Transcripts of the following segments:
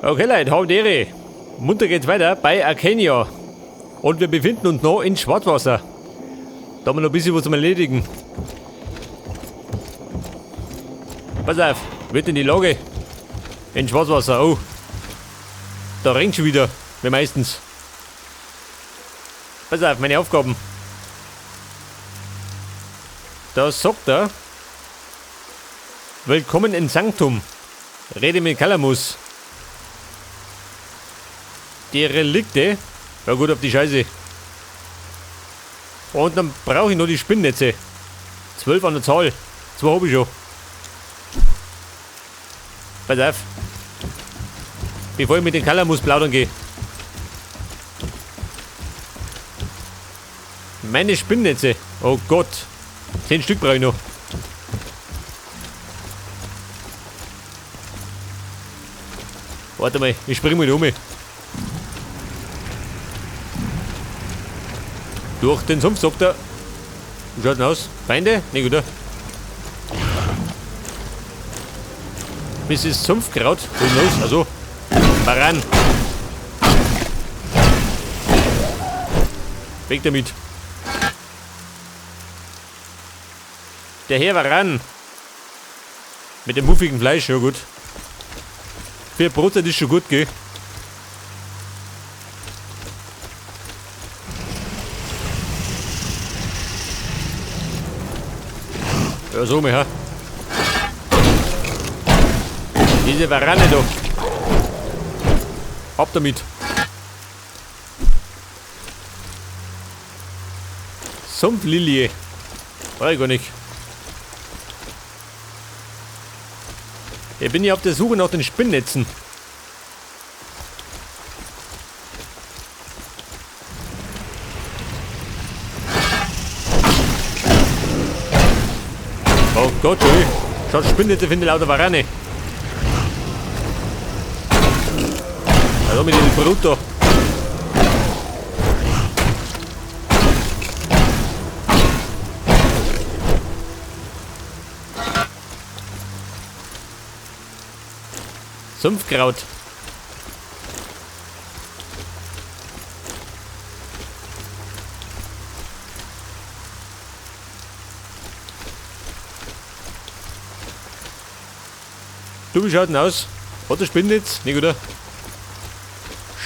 Okay Leute, haut Ehre. Munter geht's weiter bei Arcania. Und wir befinden uns noch in Schwarzwasser. Da haben wir noch ein bisschen was zum Erledigen. Pass auf, wird in die Lage. In Schwarzwasser, oh. Da regnet schon wieder, wie meistens. Pass auf, meine Aufgaben. Da sagt er: Willkommen in Sanctum. Rede mit Calamus. Die Relikte. Ja gut, auf die Scheiße. Und dann brauche ich noch die Spinnnetze. 12 an der Zahl. 2 habe ich schon. Pass auf. Bevor ich mit den Calamus plaudern gehe. Meine Spinnnetze. Oh Gott. 10 Stück brauche ich noch. Warte mal, ich springe mal um. Durch den Sumpf, sagt er. Wie schaut denn aus? Feinde? Ne, gut. Bis ist Sumpfkraut. Wo ist los? Also. Varan. Weg damit. Der Herr Varan. Mit dem muffigen Fleisch, ja gut. Für Brot ist schon gut, gell? Ja, so mal her. Diese Varane da. Ab damit. Sumpflilie. Weiß ich gar nicht. Ich bin ja auf der Suche nach den Spinnnetzen. Oh Gott, ey. Schaut Spinnnetze finde lauter Varane. Also mit dem Brutto. Sumpfkraut. Du, wie schaut denn aus? Hat der Spinnnetz? Nicht, oder?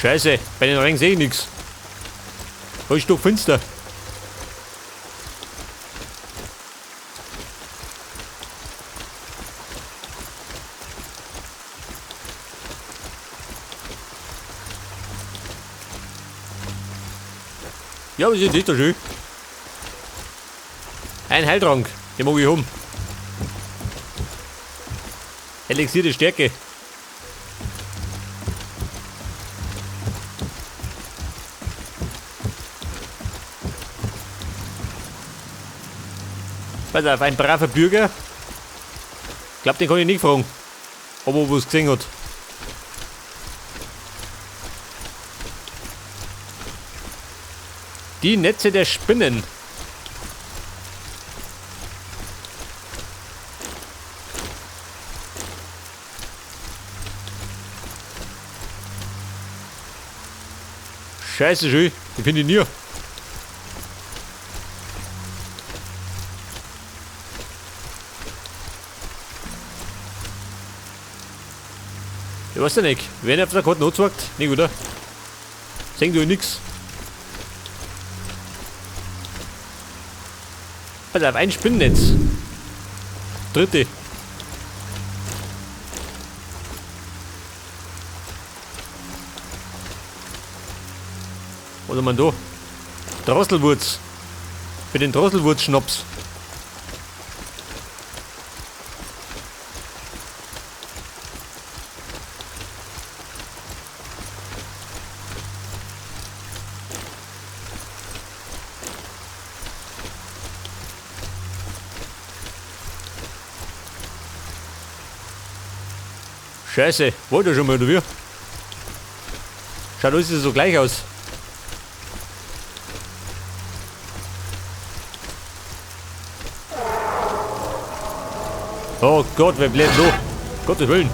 Scheiße, bei den Rängen sehe ich nichts. Da ist doch finster. Ja, was ist das da schön? Ein Heiltrank, den mag ich haben. Elixier der Stärke. Pass auf, ein braver Bürger. Ich glaube, den kann ich nicht fragen, ob er was gesehen hat. Die Netze der Spinnen. Scheiße schön, die finde ich nie. Ich weiß ja nicht, wer auf der Karte nachzeigt, nicht, oder? Sehen du nix. Pass auf, ein Spinnennetz. Dritte. Was haben wir da? Drosselwurz. Für den Drosselwurz-Schnaps. Scheiße, war der schon mal, oder wie? Schaut alles so gleich aus. Oh Gott, wer bleibt da? Gottes Willen.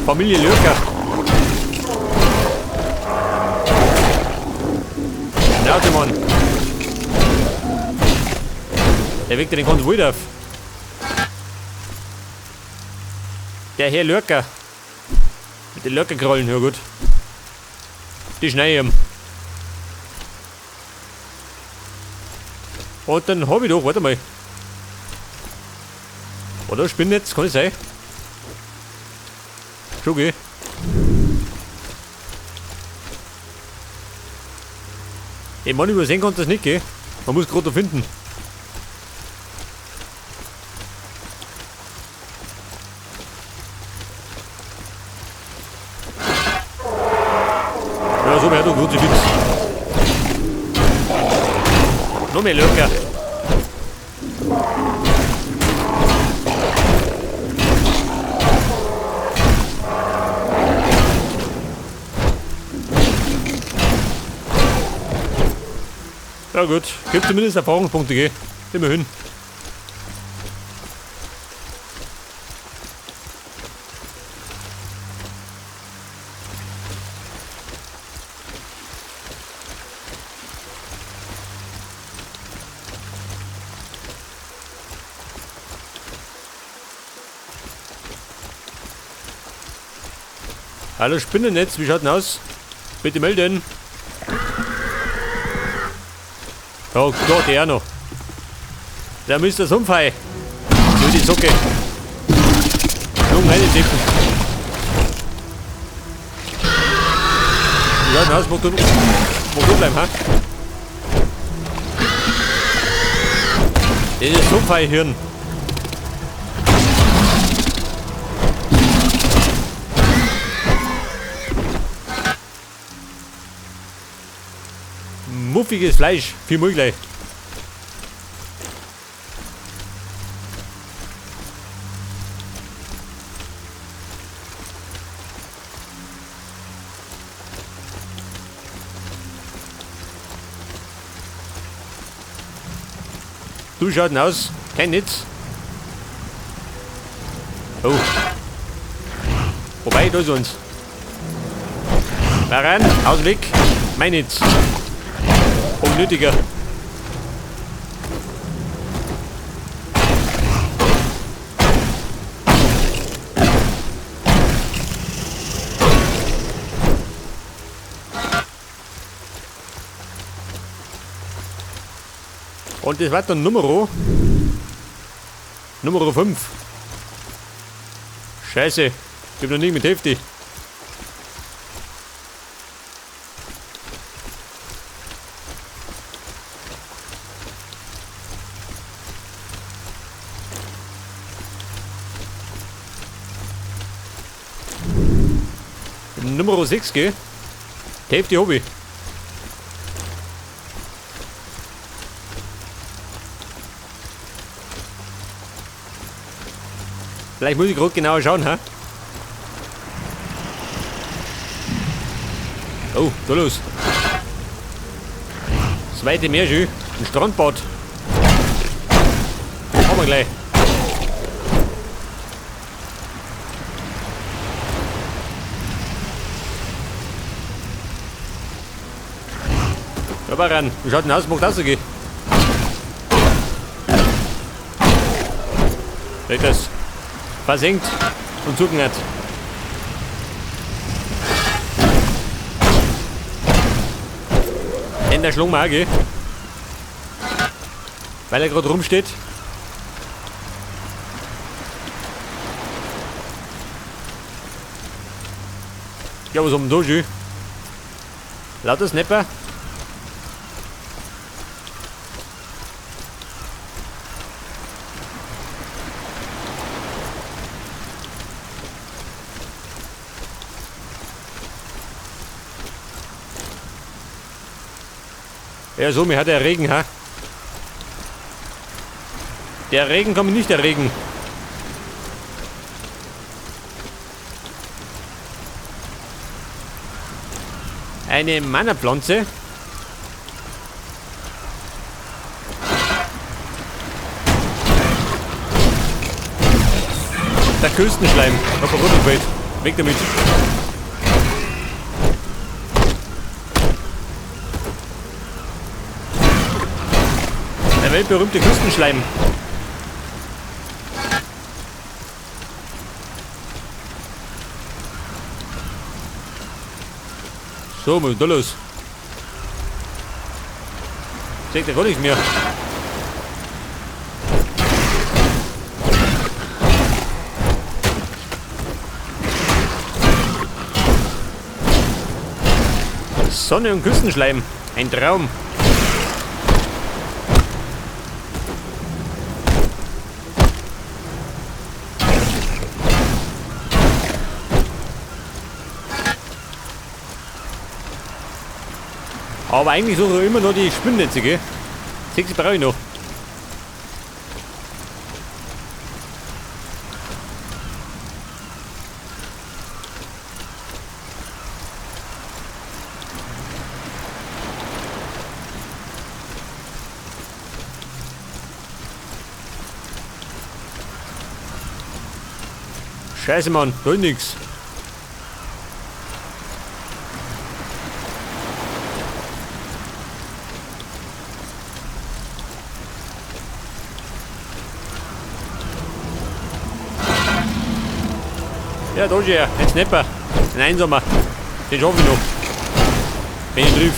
Familie Lürker. Schnauze, Mann. Der weckt den Konvoi auf. Der Herr Lürker. Mit den Lürkerkrollen, ja gut. Die schneiden ihm. Und dann hab ich doch, warte mal. Oder Spinnnetz, kann das sein? Schon geh. Ich meine, übersehen kann das nicht, gell? Man muss gerade da finden. Ja, so wäre doch gut, ich find's. Noch mehr Lürker. Ja gut, gibt zumindest Erfahrungspunkte, gell? Immerhin. Hallo Spinnennetz, wie schaut denn aus? Bitte melden. Oh Gott, der noch. Da müsste das umfallen. So die Socke. Jung, meine Dicken. Wie schaut denn aus? Wo du bleiben, ha? Das ist umfallen, Hirn. Muffiges Fleisch, viel Müll gleich. Du schaut denn aus? Kein Netz. Oh. Wobei, da ist uns. Da rein, aus dem Weg. Mein Netz. Unnötiger. Und das war dann Nummer 5. Scheiße, ich hab noch nie mit Hefti. Nummer 6, gell? Die Hälfte hab ich. Vielleicht muss ich gerade genauer schauen, ha? Oh, da los. Das weite Meer schön. Ein Strandbad. Haben wir gleich. Aber ran, wie schaut denn aus? Macht das so gehen? Weg das. Versenkt und zugehört. In der Schlung mal, gell? Weil er gerade rumsteht. Ja, was haben wir da schön? Lauter Snapper. Ja, so, mir hat der Regen, ha? Der Regen kann mich nicht erregen. Eine Mannerpflanze. Der Küstenschleim, auf der Rüttelfeld. Weg damit. Der weltberühmte Küstenschleim. So, was ist da los? Seht ihr gar nichts mehr. Sonne und Küstenschleim. Ein Traum. Aber eigentlich suche ich immer noch die Spinnennetze, gell? 6 brauche ich noch. Scheiße, Mann, da ist nix. Ja, da ist er, ein Snapper, ein Einsamer. Den schaffe ich noch. Wenn ich triff.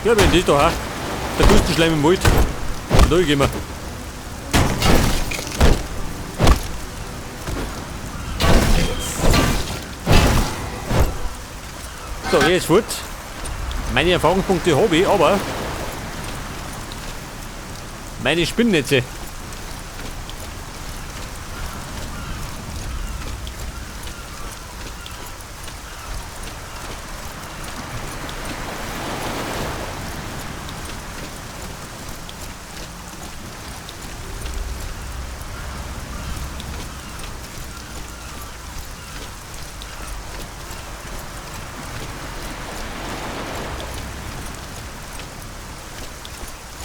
Ja, wenn das da, der Küstenschleim im Wald. Da gehen wir. So, jetzt fort. Meine Erfahrungspunkte habe ich, aber meine Spinnnetze.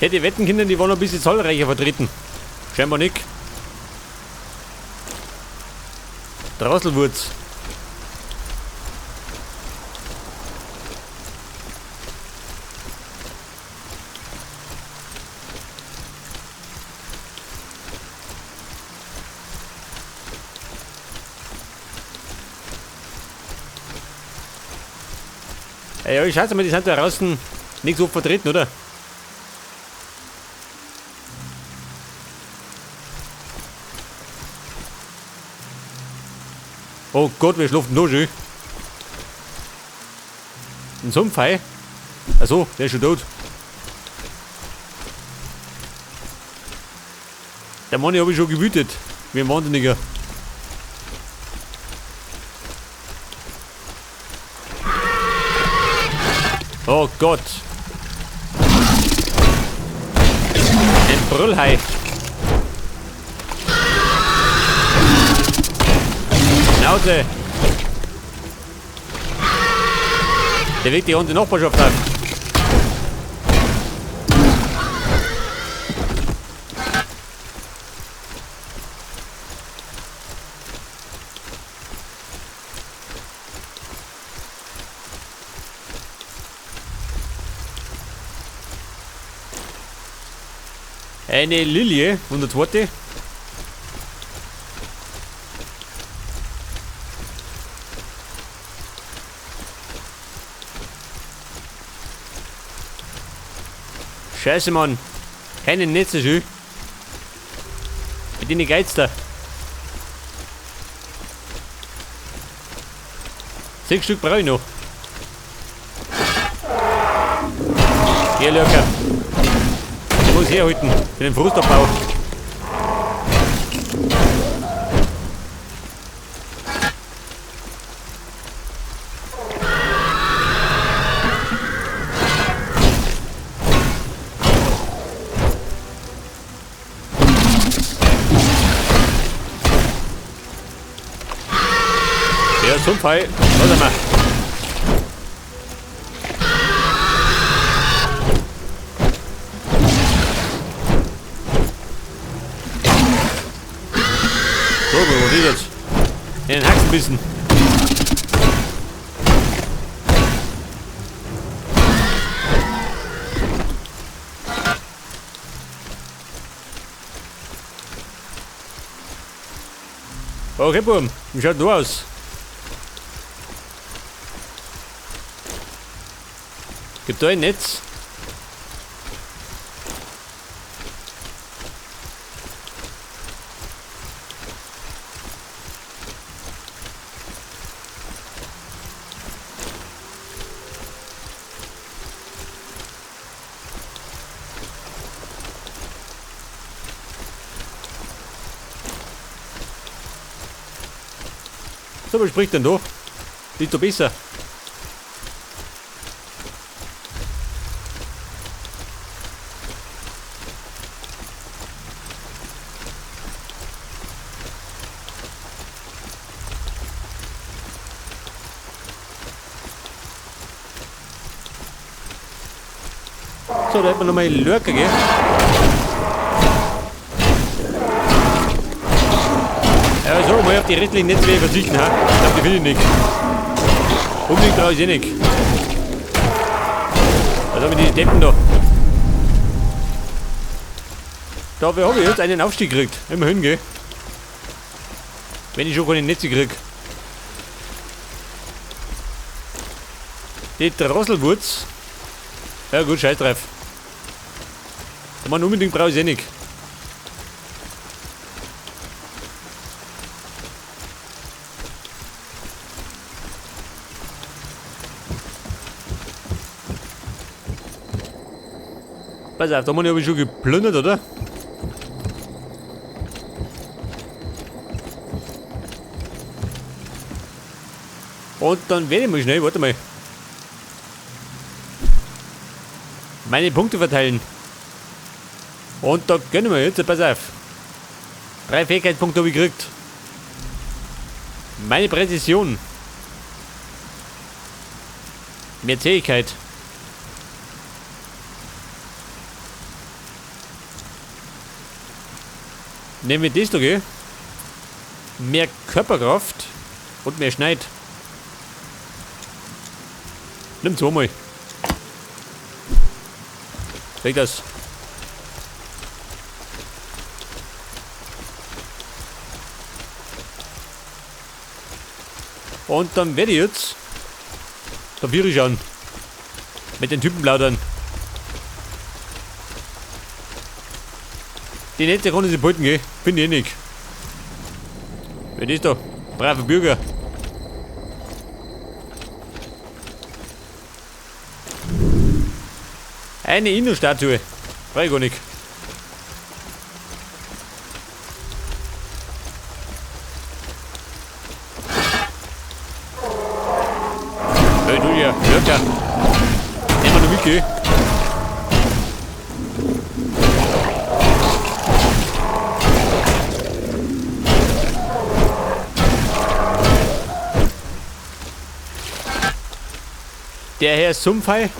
Hätte wetten können, die waren noch ein bisschen zahlreicher vertreten. Scheinbar nicht. Drosselwurz. Ja, ich schätze mal, die sind da draußen nicht so vertreten, oder? Oh Gott, wir schlafen da schön. Ein Sumpfhai? Achso, der ist schon tot. Der Mann habe ich schon gewütet. Wie ein Wahnsinniger. Oh Gott. Ein Brüllhai. Schnauze. Der legt die ganze Nachbarschaft ab. Eine Lilie und eine zweite. Scheiße, Mann. Keine Netze schön. Mit denen geht's da. 6 Stück brauche ich noch. Hier, locker. Ich muss herhalten für den Frustabbau. Der Sumpfhai, warte mal. bisschen. Okay, Buben, wie schaut du aus? Gibt da ein Netz? So, was spricht denn da? Ist doch besser. So, da hätten wir nochmal Lurker, gell? Ja, so, mal auf die restlichen Netzwerke verzichten, ha? Ich glaube, die will ich nicht. Unbedingt brauche ich sie nicht. Was haben wir die Deppen da? Dafür habe ich jetzt einen Aufstieg gekriegt. Immerhin, gell? Wenn ich schon keine Netze krieg. Die Drosselwurz. Ja gut, scheiß drauf. Aber unbedingt brauche ich sie nicht. Pass auf, da habe ich schon geplündert, oder? Und dann werde ich mal schnell, warte mal. Meine Punkte verteilen. Und da gönnen wir jetzt, pass auf. 3 Fähigkeitspunkte habe ich gekriegt. Meine Präzision. Mehr Zähigkeit. Nehmen wir das da, gell? Mehr Körperkraft und mehr Schneid. Nimm zweimal. Krieg das. Und dann werde ich jetzt Papiere schauen. Mit den Typen plaudern. Die Netze kann ich sich behalten, gell? Finde ich nicht. Wer ist da? Brave Bürger. Eine Innenstatue. Brauche ich gar nicht. Hey, du hier, Lurker. Nehmen wir noch mit, gell? Der Herr Sumpfhai,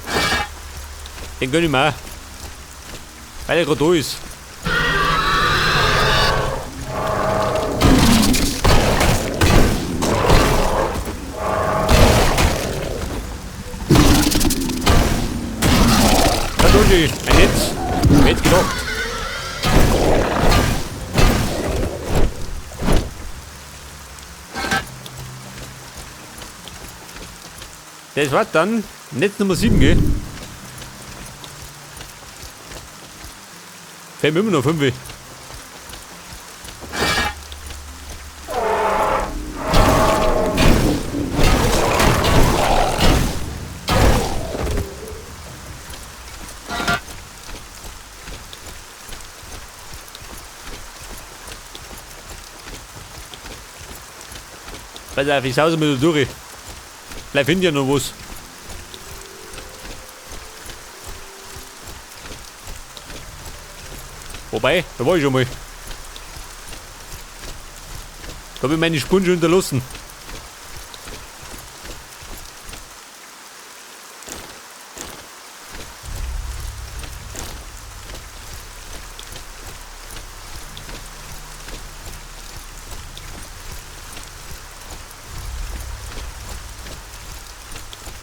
den gönn ich mir auch, weil er gerade da ist. Da tun sie, ein Netz, wer hätte gedacht. Das war dann Netz Nummer 7, gell? Fällt mir immer noch 5. Pass auf, ich sause mir da durch. Vielleicht finde ich ja noch was. Wobei, da war ich schon mal. Da habe ich meine Spuren schon hinterlassen.